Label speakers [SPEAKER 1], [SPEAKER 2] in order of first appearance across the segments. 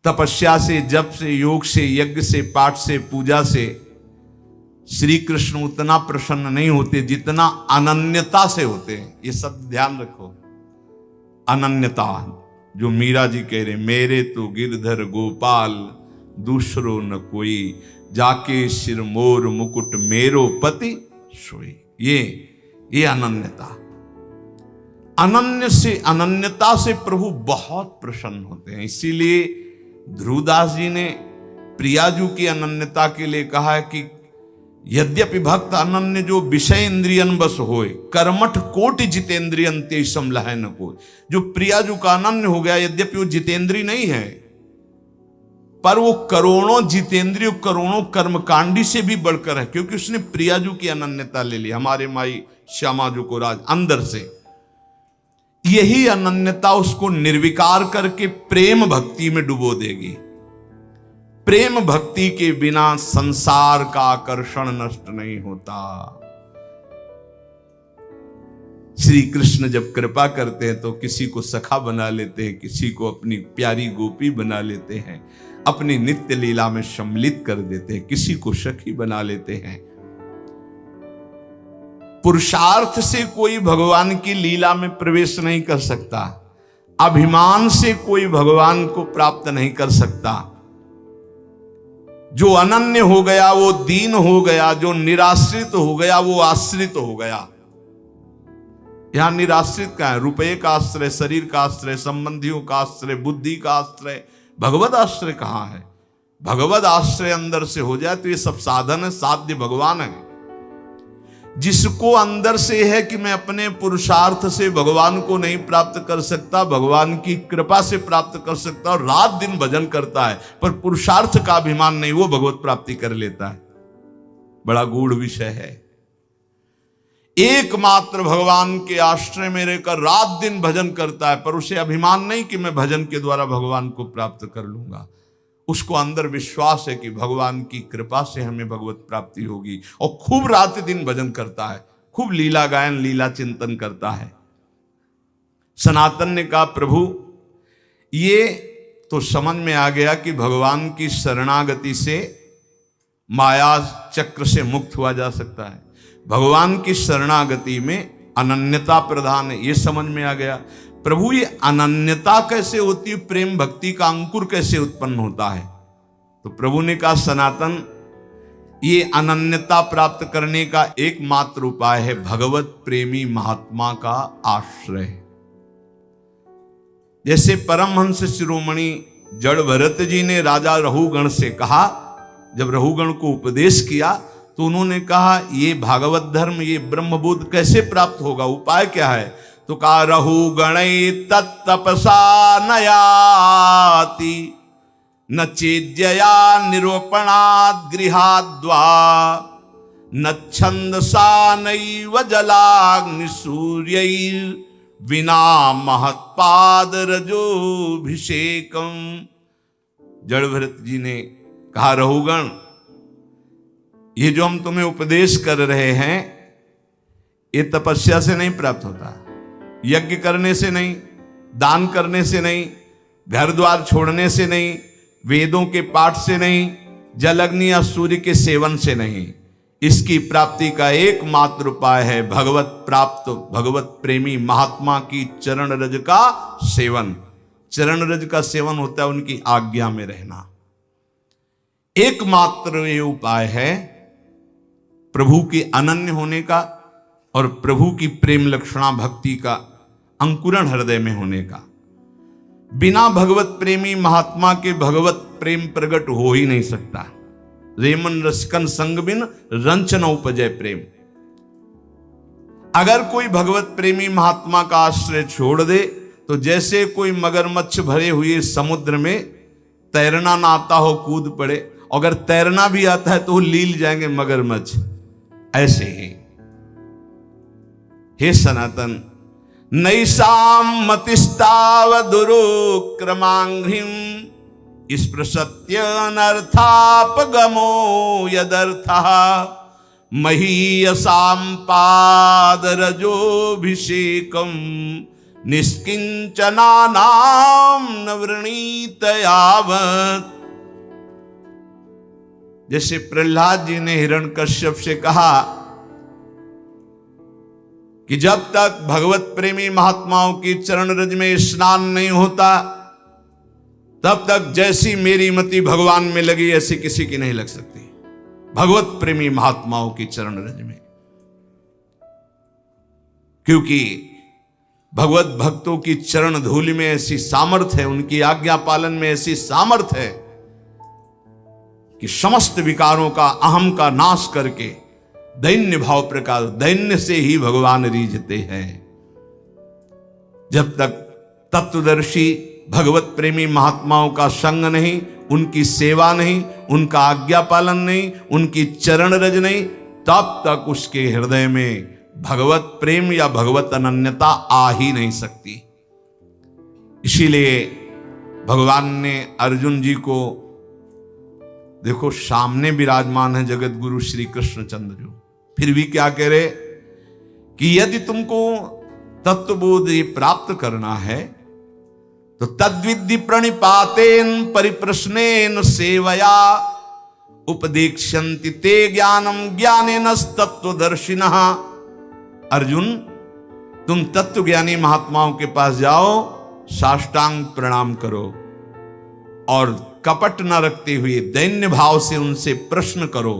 [SPEAKER 1] तपस्या से, जप से, योग से, यज्ञ से, पाठ से, पूजा से श्री कृष्ण उतना प्रसन्न नहीं होते जितना अनन्यता से होते हैं। ये सब ध्यान रखो। अनन्यता, जो मीरा जी कह रहे, मेरे तो गिरधर गोपाल दूसरो न कोई, जाके सिर मोर मुकुट मेरो पति सोई। ये अनन्यता, अनन्यता से प्रभु बहुत प्रसन्न होते हैं। इसीलिए ध्रुवदास जी ने प्रियाजू की अनन्यता के लिए कहा है कि यद्यपि भक्त अनन्य जो विषय इंद्रियन बस होए, कर्मठ कोटि जितेंद्रियन ते समलह न कोई। जो प्रियाजू का अनन्य हो गया, यद्यपि वो जितेंद्री नहीं है, पर वो करोड़ों जितेंद्रिय, करोड़ों कर्मकांडी से भी बढ़कर है, क्योंकि उसने प्रियाजू की अनन्यता ले ली। हमारे माई श्यामाजू को राज अंदर से, यही अनन्यता उसको निर्विकार करके प्रेम भक्ति में डुबो देगी। प्रेम भक्ति के बिना संसार का आकर्षण नष्ट नहीं होता। श्री कृष्ण जब कृपा करते हैं तो किसी को सखा बना लेते हैं, किसी को अपनी प्यारी गोपी बना लेते हैं, अपनी नित्य लीला में सम्मिलित कर देते हैं, किसी को सखी बना लेते हैं। पुरुषार्थ से कोई भगवान की लीला में प्रवेश नहीं कर सकता, अभिमान से कोई भगवान को प्राप्त नहीं कर सकता। जो अनन्य हो गया वो दीन हो गया, जो निराश्रित हो गया वो आश्रित हो गया। यहां निराश्रित का है, रुपये का आश्रय, शरीर का आश्रय, संबंधियों का आश्रय, बुद्धि का आश्रय, भगवत आश्रय कहां है? भगवत आश्रय अंदर से हो जाए तो ये सब साधन है, साध्य भगवान है। जिसको अंदर से है कि मैं अपने पुरुषार्थ से भगवान को नहीं प्राप्त कर सकता, भगवान की कृपा से प्राप्त कर सकता, और रात दिन भजन करता है पर पुरुषार्थ का अभिमान नहीं, वो भगवत प्राप्ति कर लेता है। बड़ा गूढ़ विषय है। एकमात्र भगवान के आश्रय में रहकर रात दिन भजन करता है, पर उसे अभिमान नहीं कि मैं भजन के द्वारा भगवान को प्राप्त कर लूंगा। उसको अंदर विश्वास है कि भगवान की कृपा से हमें भगवत प्राप्ति होगी, और खूब रात दिन भजन करता है, खूब लीला गायन, लीला चिंतन करता है। सनातन ने कहा, प्रभु ये तो समझ में आ गया कि भगवान की शरणागति से माया चक्र से मुक्त हुआ जा सकता है, भगवान की शरणागति में अनन्यता प्रधान है, ये समझ में आ गया। प्रभु ये अनन्यता कैसे होती है, प्रेम भक्ति का अंकुर कैसे उत्पन्न होता है? तो प्रभु ने कहा, सनातन ये अनन्यता प्राप्त करने का एकमात्र उपाय है भगवत प्रेमी महात्मा का आश्रय। जैसे परमहंस शिरोमणि जड़ भरत जी ने राजा रहुगण से कहा, जब रहुगण को उपदेश किया तो उन्होंने कहा ये भागवत धर्म, ये ब्रह्मबोध कैसे प्राप्त होगा, उपाय क्या है? तो कहा, रहुगणै तत्तपसा नयाति न चेद्यया निरूपणात् गृहाद्वा न छंदसा नैव जलाग्नि सूर्यैर् विना महत्पाद रजोभिषेकम। जड़ भरत जी ने कहा, रहुगण ये जो हम तुम्हें उपदेश कर रहे हैं ये तपस्या से नहीं प्राप्त होता, यज्ञ करने से नहीं, दान करने से नहीं, घर द्वार छोड़ने से नहीं, वेदों के पाठ से नहीं, जल अग्नि या सूर्य के सेवन से नहीं। इसकी प्राप्ति का एकमात्र उपाय है भगवत प्राप्त, भगवत प्रेमी महात्मा की चरण रज का सेवन। चरण रज का सेवन होता है उनकी आज्ञा में रहना। एकमात्र ये उपाय है प्रभु के अनन्य होने का और प्रभु की प्रेम लक्षणा भक्ति का अंकुरण हृदय में होने का। बिना भगवत प्रेमी महात्मा के भगवत प्रेम प्रकट हो ही नहीं सकता। रेमन रसकन संग बिन रंच न उपजय प्रेम। अगर कोई भगवत प्रेमी महात्मा का आश्रय छोड़ दे तो जैसे कोई मगरमच्छ भरे हुए समुद्र में तैरना ना आता हो कूद पड़े, अगर तैरना भी आता है तो वो लील जाएंगे मगरमच्छ, ऐसे ही। हे सनातन, नैषां मतिस्तावदुरुक्रमांघ्रिं स्पृशत्यनर्थापगमो यदर्थः महीयसां पादरजोभिषेकं निष्किंचनानाम न वृणीत यावत्। जैसे प्रहलाद जी ने हिरण्यकश्यप से कहा कि जब तक भगवत प्रेमी महात्माओं की चरण रज में स्नान नहीं होता तब तक जैसी मेरी मति भगवान में लगी ऐसी किसी की नहीं लग सकती। भगवत प्रेमी महात्माओं की चरण रज में, क्योंकि भगवत भक्तों की चरण धूलि में ऐसी सामर्थ्य है, उनकी आज्ञा पालन में ऐसी सामर्थ्य है कि समस्त विकारों का, अहम का नाश करके दैन्य भाव प्रकाश, दैन्य से ही भगवान रीझते हैं। जब तक तत्वदर्शी भगवत प्रेमी महात्माओं का संग नहीं, उनकी सेवा नहीं, उनका आज्ञा पालन नहीं, उनकी चरण रज नहीं, तब तक उसके हृदय में भगवत प्रेम या भगवत अनन्यता आ ही नहीं सकती। इसीलिए भगवान ने अर्जुन जी को, देखो सामने विराजमान है जगत गुरु श्री कृष्णचंद्र जी, फिर भी क्या कह रहे कि यदि तुमको तत्वबोध प्राप्त करना है तो तद्विद्धि प्रणिपातेन परिप्रश्नेन सेवया उपदेक्ष्यन्ति ते ज्ञानम ज्ञानेन तत्वदर्शिनः। अर्जुन, तुम तत्वज्ञानी महात्माओं के पास जाओ, साष्टांग प्रणाम करो और कपट न रखते हुए दैन्य भाव से उनसे प्रश्न करो,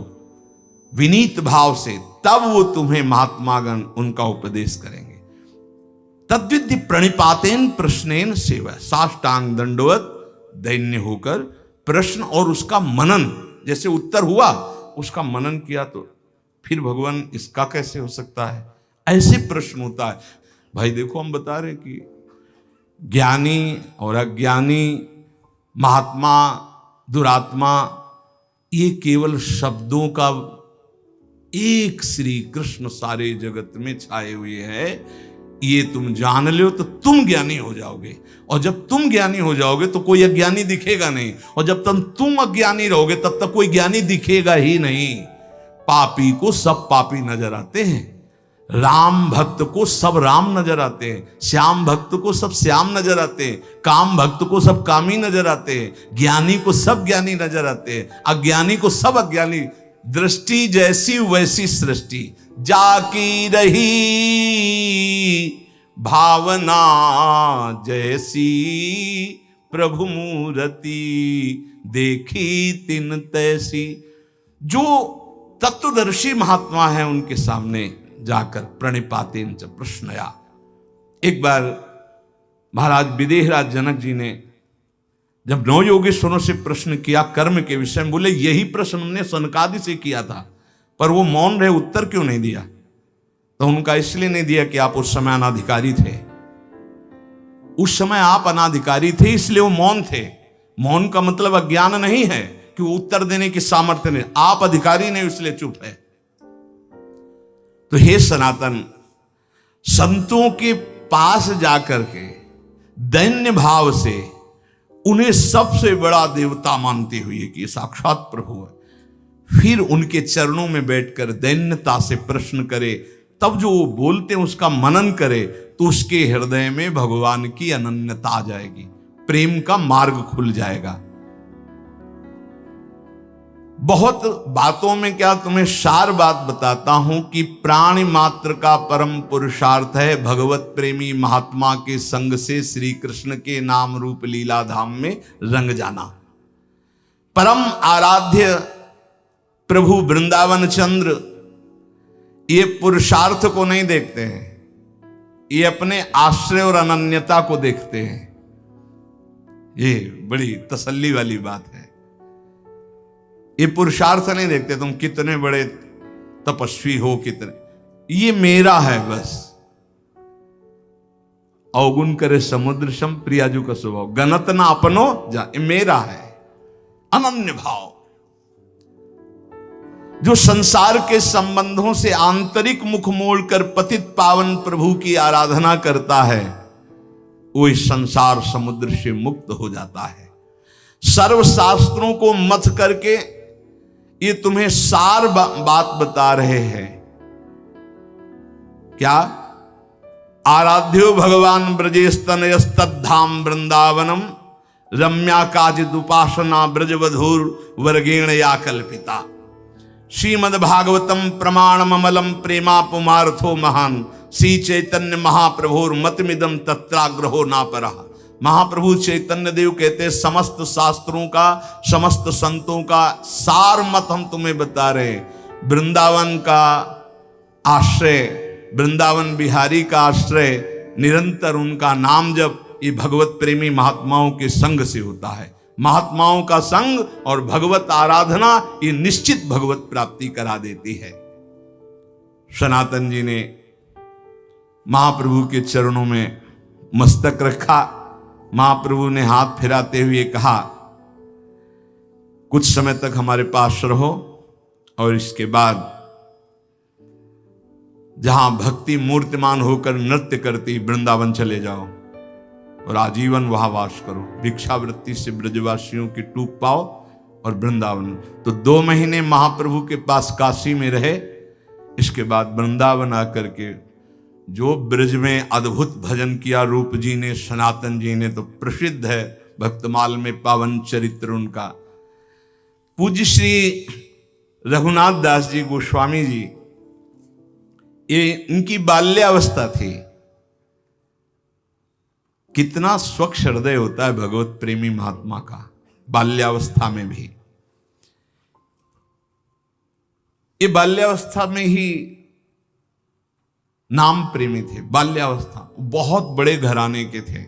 [SPEAKER 1] विनीत भाव से, तब वो तुम्हें महात्मागण उनका उपदेश करेंगे। तद्विद्धि प्रणिपातेन प्रश्नेन सेवा, साष्टांग दंडवत दैन्य होकर प्रश्न और उसका मनन, जैसे उत्तर हुआ उसका मनन किया तो फिर भगवान इसका कैसे हो सकता है, ऐसे प्रश्न होता है। भाई देखो, हम बता रहे कि ज्ञानी और अज्ञानी, महात्मा, दुरात्मा, ये केवल शब्दों का एक श्री कृष्ण सारे जगत में छाए हुए हैं। ये तुम जान लो तो तुम ज्ञानी हो जाओगे, और जब तुम ज्ञानी हो जाओगे तो कोई अज्ञानी दिखेगा नहीं, और जब तक तुम अज्ञानी रहोगे तब तक कोई ज्ञानी दिखेगा ही नहीं। पापी को सब पापी नजर आते हैं, राम भक्त को सब राम नजर आते हैं, श्याम भक्त को सब श्याम नजर आते हैं, काम भक्त को सब कामी नजर आते हैं, ज्ञानी को सब ज्ञानी नजर आते हैं, अज्ञानी को सब अज्ञानी। दृष्टि जैसी वैसी सृष्टि, जाकी रही भावना जैसी, प्रभु मूर्ति देखी तिन तैसी। जो तत्वदर्शी महात्मा है उनके सामने जाकर प्रणिपातेन च प्रश्नया। एक बार महाराज विदेहराज जनक जी ने जब नौ योगेश्वरों से प्रश्न किया कर्म के विषय में, बोले यही प्रश्न हमने सनकादि से किया था, पर वो मौन रहे, उत्तर क्यों नहीं दिया? तो उनका इसलिए नहीं दिया कि आप उस समय अनाधिकारी थे। उस समय आप अनाधिकारी थे इसलिए वो मौन थे। मौन का मतलब अज्ञान नहीं है कि वो उत्तर देने की सामर्थ्य नहीं, आप अधिकारी नहीं इसलिए चुप है। तो हे सनातन, संतों के पास जाकर के दैन्य भाव से उन्हें सबसे बड़ा देवता मानते हुए कि साक्षात प्रभु है, फिर उनके चरणों में बैठकर दैन्यता से प्रश्न करे, तब जो वो बोलते हैं उसका मनन करे, तो उसके हृदय में भगवान की अनन्यता आ जाएगी, प्रेम का मार्ग खुल जाएगा। बहुत बातों में क्या तुम्हें सार बात बताता हूं कि प्राणी मात्र का परम पुरुषार्थ है भगवत प्रेमी महात्मा के संग से श्री कृष्ण के नाम रूप लीला धाम में रंग जाना। परम आराध्य प्रभु वृंदावन चंद्र ये पुरुषार्थ को नहीं देखते हैं, ये अपने आश्रय और अनन्यता को देखते हैं। ये बड़ी तसल्ली वाली बात है। ये पुरुषार्थ नहीं देखते तुम कितने बड़े तपस्वी हो, कितने, ये मेरा है बस। अवगुण करे समुद्र सम प्रियाजू का स्वभाव, गणत ना अपनो जा, ये मेरा है। अनन्य भाव जो संसार के संबंधों से आंतरिक मुख मोड़कर पतित पावन प्रभु की आराधना करता है, वो इस संसार समुद्र से मुक्त हो जाता है। सर्व शास्त्रों को मथ करके ये तुम्हें सार बात बता रहे हैं। क्या? आराध्यो भगवान ब्रजेस्तनयस्तद्धाम वृंदावनम रम्या काचिदुपासना ब्रजवधूर वर्गेण या कल्पिता। श्रीमद्भागवतम प्रमाणममलम प्रेमा पुमार्थो महान श्री चैतन्य महाप्रभुर मतमिदम तत्राग्रहो नापरः। महाप्रभु चैतन्य देव कहते समस्त शास्त्रों का, समस्त संतों का सार मत हम तुम्हें बता रहे हैं। वृंदावन का आश्रय, वृंदावन बिहारी का आश्रय, निरंतर उनका नाम जप, ये भगवत प्रेमी महात्माओं के संग से होता है। महात्माओं का संग और भगवत आराधना ये निश्चित भगवत प्राप्ति करा देती है। सनातन जी ने महाप्रभु के चरणों में मस्तक रखा। महाप्रभु ने हाथ फिराते हुए कहा, कुछ समय तक हमारे पास रहो और इसके बाद जहां भक्ति मूर्तिमान होकर नृत्य करती वृंदावन चले जाओ और आजीवन वहां वास करो। भिक्षावृत्ति से ब्रजवासियों की टूक पाओ और वृंदावन। तो 2 महीने महाप्रभु के पास काशी में रहे। इसके बाद वृंदावन आकर के जो ब्रज में अद्भुत भजन किया रूप जी ने, सनातन जी ने, तो प्रसिद्ध है भक्तमाल में पावन चरित्र उनका। पूज्य श्री रघुनाथ दास जी गोस्वामी जी, ये इनकी बाल्यावस्था थी। कितना स्वच्छ हृदय होता है भगवत प्रेमी महात्मा का, बाल्यावस्था में भी। ये बाल्यावस्था में ही नाम प्रेमी थे। बाल्यावस्था बहुत बड़े घराने के थे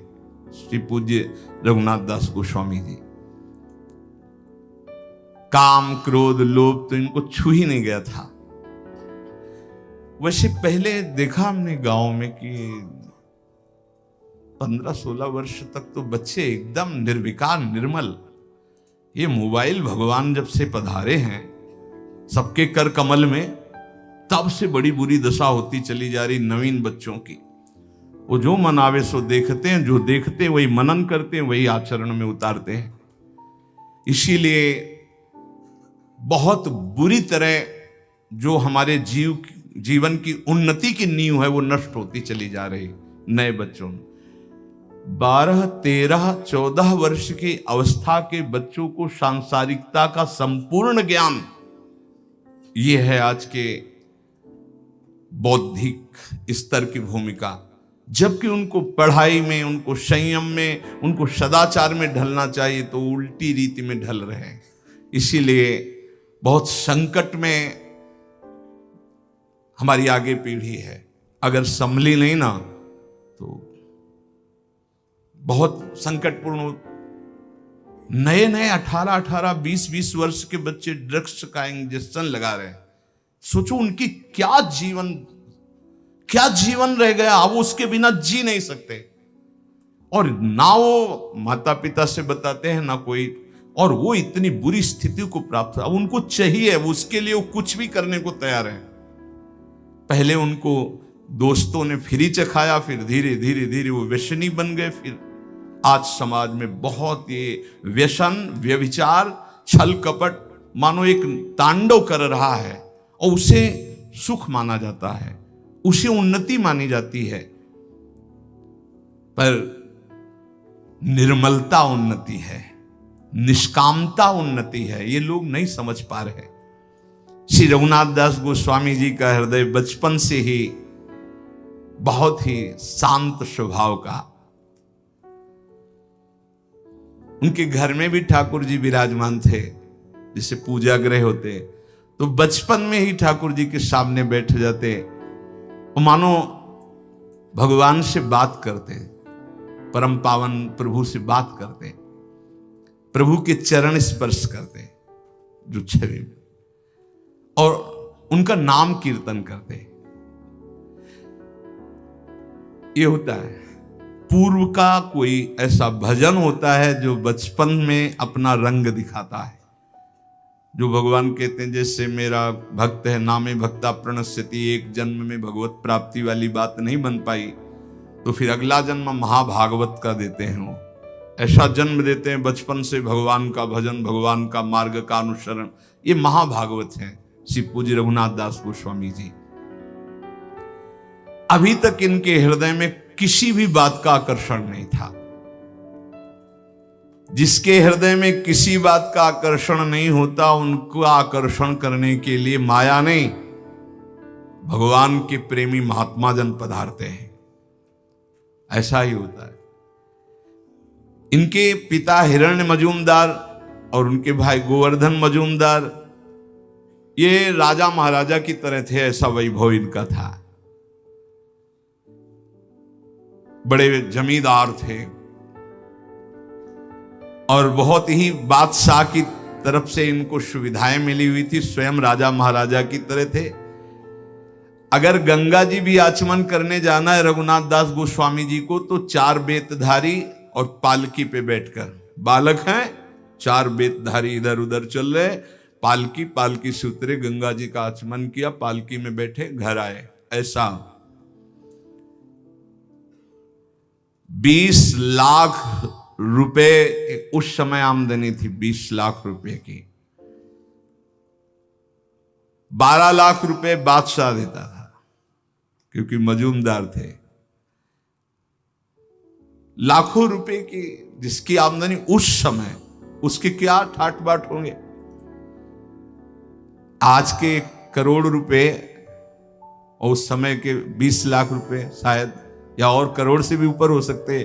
[SPEAKER 1] श्री पूज्य रघुनाथ दास गोस्वामी जी। काम, क्रोध, लोभ तो इनको छू ही नहीं गया था। वैसे पहले देखा हमने गांव में कि 15-16 वर्ष तक तो बच्चे एकदम निर्विकार, निर्मल। ये मोबाइल भगवान जब से पधारे हैं सबके कर कमल में, तब से बड़ी बुरी दशा होती चली जा रही नवीन बच्चों की। वो जो मन आवे सो देखते हैं, जो देखते हैं वही मनन करते हैं, वही आचरण में उतारते हैं। इसीलिए बहुत बुरी तरह जो हमारे जीवन की उन्नति की नींव है वो नष्ट होती चली जा रही। नए बच्चों में 12, 13, 14 वर्ष की अवस्था के बच्चों को सांसारिकता का संपूर्ण ज्ञान, ये है आज के बौद्धिक स्तर की भूमिका। जबकि उनको पढ़ाई में, उनको संयम में, उनको सदाचार में ढलना चाहिए तो उल्टी रीति में ढल रहे हैं। इसीलिए बहुत संकट में हमारी आगे पीढ़ी है। अगर संभली नहीं ना तो बहुत संकटपूर्ण। नए नए 18, 20 वर्ष के बच्चे ड्रग्स का इंजेक्शन लगा रहे हैं। सोचो उनकी क्या जीवन रह गया। अब उसके बिना जी नहीं सकते। और ना वो माता पिता से बताते हैं ना कोई, और वो इतनी बुरी स्थिति को प्राप्त, अब उनको चाहिए, उसके लिए वो कुछ भी करने को तैयार है। पहले उनको दोस्तों ने फ्री चखाया, फिर धीरे धीरे वो व्यसनी बन गए। फिर आज समाज में बहुत ये व्यसन, व्यभिचार, छल कपट मानो एक तांडव कर रहा है और उसे सुख माना जाता है, उसे उन्नति मानी जाती है। पर निर्मलता उन्नति है, निष्कामता उन्नति है, ये लोग नहीं समझ पा रहे। श्री रघुनाथ दास गोस्वामी जी का हृदय बचपन से ही बहुत ही शांत स्वभाव का। उनके घर में भी ठाकुर जी विराजमान थे, जैसे पूजा गृह होते, तो बचपन में ही ठाकुर जी के सामने बैठ जाते, मानो भगवान से बात करते, परम पावन प्रभु से बात करते, प्रभु के चरण स्पर्श करते जो छवि में, और उनका नाम कीर्तन करते। ये होता है। पूर्व का कोई ऐसा भजन होता है जो बचपन में अपना रंग दिखाता है, जो भगवान कहते हैं जैसे मेरा भक्त है नामे भक्ता प्रणश्यति, एक जन्म में भगवत प्राप्ति वाली बात नहीं बन पाई तो फिर अगला जन्म महाभागवत का देते हैं। वो ऐसा जन्म देते हैं बचपन से भगवान का भजन, भगवान का मार्ग का अनुसरण, ये महाभागवत है श्री पूज्य रघुनाथ दास गोस्वामी जी। अभी तक इनके हृदय में किसी भी बात का आकर्षण नहीं था। जिसके हृदय में किसी बात का आकर्षण नहीं होता, उनको आकर्षण करने के लिए माया नहीं, भगवान के प्रेमी महात्मा जन पधारते हैं। ऐसा ही होता है। इनके पिता हिरण्य मजूमदार और उनके भाई गोवर्धन मजूमदार, ये राजा महाराजा की तरह थे, ऐसा वैभव इनका था। बड़े जमींदार थे और बहुत ही बादशाह की तरफ से इनको सुविधाएं मिली हुई थी, स्वयं राजा महाराजा की तरह थे। अगर गंगा जी भी आचमन करने जाना है रघुनाथ दास गोस्वामी जी को, तो 4 बेतधारी और पालकी पे बैठकर, बालक हैं 4 बेतधारी इधर उधर चल रहे, पालकी से उतरे, गंगा जी का आचमन किया, पालकी में बैठे, घर आए। ऐसा 20 लाख रुपए उस समय आमदनी थी, 20 लाख रुपए की। 12 लाख रुपए बादशाह देता था क्योंकि मजूमदार थे। लाखों रुपए की जिसकी आमदनी उस समय, उसके क्या ठाट बाट होंगे। आज के करोड़ रुपए और उस समय के 20 लाख रुपए शायद, या और करोड़ से भी ऊपर हो सकते।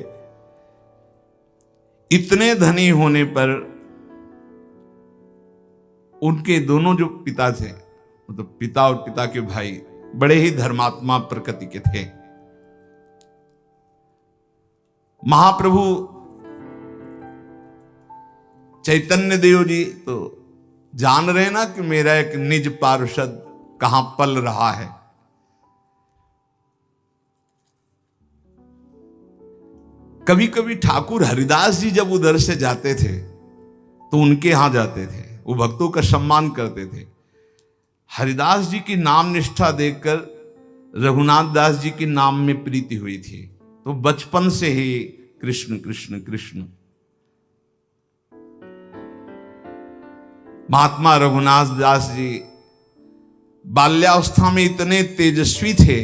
[SPEAKER 1] इतने धनी होने पर उनके दोनों जो पिता थे, मतलब पिता और पिता के भाई, बड़े ही धर्मात्मा प्रकृति के थे। महाप्रभु चैतन्य देव जी तो जान रहे ना कि मेरा एक निज पार्षद कहां पल रहा है। कभी कभी ठाकुर हरिदास जी जब उधर से जाते थे तो उनके यहां जाते थे, वो भक्तों का सम्मान करते थे। हरिदास जी की नाम निष्ठा देखकर रघुनाथ दास जी के नाम में प्रीति हुई थी, तो बचपन से ही कृष्ण कृष्ण कृष्ण। महात्मा रघुनाथ दास जी बाल्यावस्था में इतने तेजस्वी थे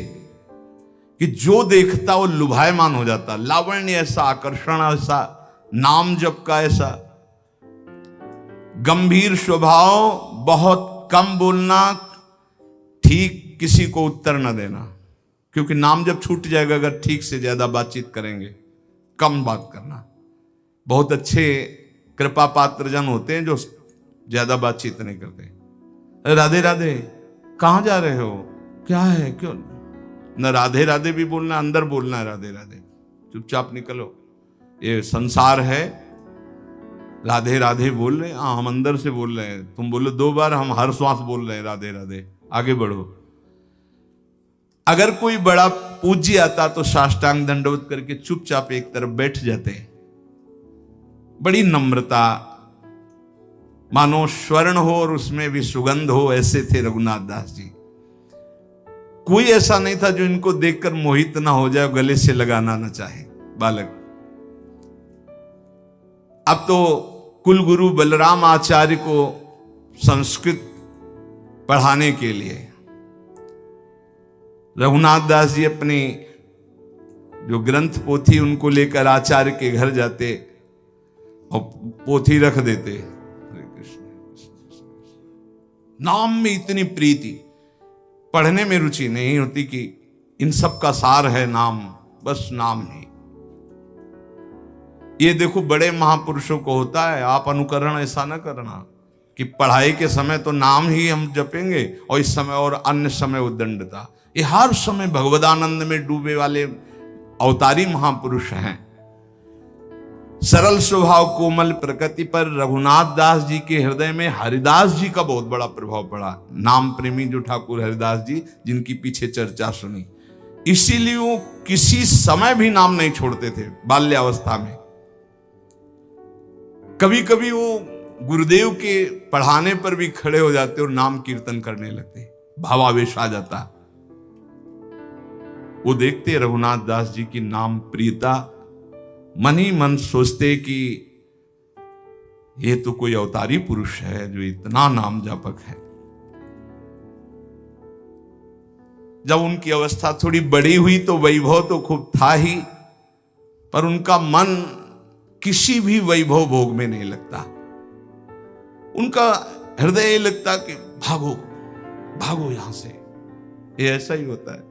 [SPEAKER 1] कि जो देखता वो लुभायमान हो जाता। लावण्य ऐसा, आकर्षण ऐसा, नाम जप का ऐसा, गंभीर स्वभाव, बहुत कम बोलना, ठीक किसी को उत्तर न देना, क्योंकि नाम जब छूट जाएगा अगर ठीक से ज्यादा बातचीत करेंगे। कम बात करना। बहुत अच्छे कृपा पात्र जन होते हैं जो ज्यादा बातचीत नहीं करते। राधे राधे, कहां जा रहे हो, क्या है, क्यों न राधे राधे भी बोलना, अंदर बोलना है राधे राधे, चुपचाप निकलो, ये संसार है। राधे राधे बोल रहे हैं, हाँ हम अंदर से बोल रहे हैं, तुम बोलो 2 बार, हम हर श्वास बोल रहे हैं राधे राधे, आगे बढ़ो। अगर कोई बड़ा पूज्य आता तो साष्टांग दंडवत करके चुपचाप एक तरफ बैठ जाते। बड़ी नम्रता, मानो स्वर्ण हो और उसमें भी सुगंध हो, ऐसे थे रघुनाथ दास जी। कोई ऐसा नहीं था जो इनको देखकर मोहित ना हो जाए, गले से लगाना ना चाहे बालक। अब तो कुलगुरु बलराम आचार्य को संस्कृत पढ़ाने के लिए रघुनाथ दास जी अपनी जो ग्रंथ पोथी उनको लेकर आचार्य के घर जाते और पोथी रख देते। हरे कृष्ण नाम में इतनी प्रीति, पढ़ने में रुचि नहीं होती कि इन सब का सार है नाम, बस नाम ही। ये देखो बड़े महापुरुषों को होता है, आप अनुकरण ऐसा ना करना कि पढ़ाई के समय तो नाम ही हम जपेंगे और इस समय और अन्य समय उद्दंडता। ये हर समय भगवदानंद में डूबे वाले अवतारी महापुरुष हैं। सरल स्वभाव कोमल प्रकृति पर रघुनाथ दास जी के हृदय में हरिदास जी का बहुत बड़ा प्रभाव पड़ा। नाम प्रेमी जो ठाकुर हरिदास जी, जिनकी पीछे चर्चा सुनी, इसीलिए वो किसी समय भी नाम नहीं छोड़ते थे। बाल्यावस्था में कभी कभी वो गुरुदेव के पढ़ाने पर भी खड़े हो जाते और नाम कीर्तन करने लगते, भावावेश आ जाता। वो देखते रघुनाथ दास जी की नाम प्रियता, मन ही मन सोचते कि ये तो कोई अवतारी पुरुष है जो इतना नाम जापक है। जब उनकी अवस्था थोड़ी बड़ी हुई तो वैभव तो खूब था ही, पर उनका मन किसी भी वैभव भोग में नहीं लगता। उनका हृदय लगता कि भागो भागो यहां से। ये ऐसा ही होता है।